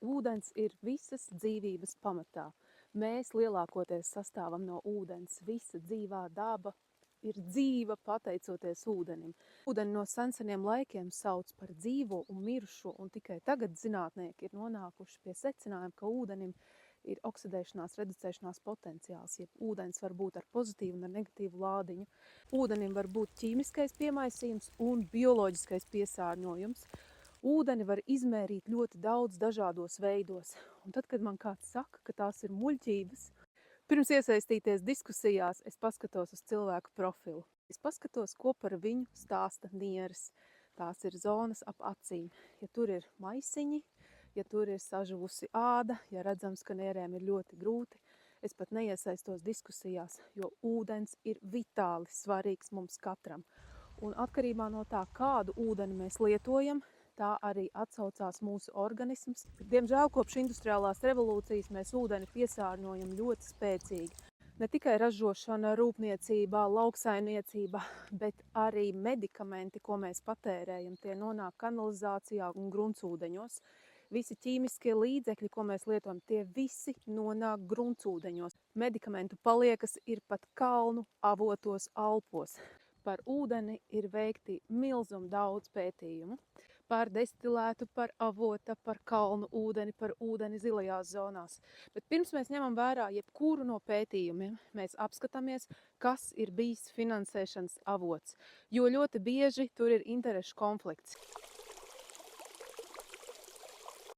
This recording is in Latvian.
Ūdens ir visas dzīvības pamatā. Mēs lielākoties sastāvam no ūdens. Visa dzīvā daba ir dzīva pateicoties ūdenim. Ūdeni no senseniem laikiem sauc par dzīvo un mirušo, un tikai tagad zinātnieki ir nonākuši pie secinājuma, ka ūdenim ir oksidēšanās, reducēšanās potenciāls, jeb ūdens var būt ar pozitīvu un ar negatīvu lādiņu. Ūdenim var būt ķīmiskais piemaisījums un bioloģiskais piesārņojums. Ūdeni var izmērīt ļoti daudz dažādos veidos. Un tad, kad man kāds saka, ka tās ir muļķības, pirms iesaistīties diskusijās, es paskatos uz cilvēku profilu. Es paskatos, ko par viņu stāsta nieres. Tās ir zonas ap acīm. Ja tur ir maisiņi, ja tur ir sažuvusi āda, ja redzams, ka nierēm ir ļoti grūti, es pat neiesaistos diskusijās, jo ūdens ir vitāli svarīgs mums katram. Un atkarībā no tā, kādu ūdeni mēs lietojam, tā arī atsaucās mūsu organisms. Diemžēl kopš industriālās revolūcijas mēs ūdeni piesārņojam ļoti spēcīgi. Ne tikai ražošana, rūpniecībā, lauksaimniecībā, bet arī medikamenti, ko mēs patērējam, tie nonāk kanalizācijā un gruntsūdeņos. Visi ķīmiskie līdzekļi, ko mēs lietojam, tie visi nonāk gruntsūdeņos. Medikamentu paliekas ir pat kalnu avotos, alpos. Par ūdeni ir veikti milzum daudz pētījumu. Par destilētu, par avota, par kalnu ūdeni, par ūdeni zilajās zonās. Bet pirms mēs ņemam vērā jebkuru no pētījumiem, mēs apskatāmies, kas ir bijis finansēšanas avots, jo ļoti bieži tur ir interešu konflikts.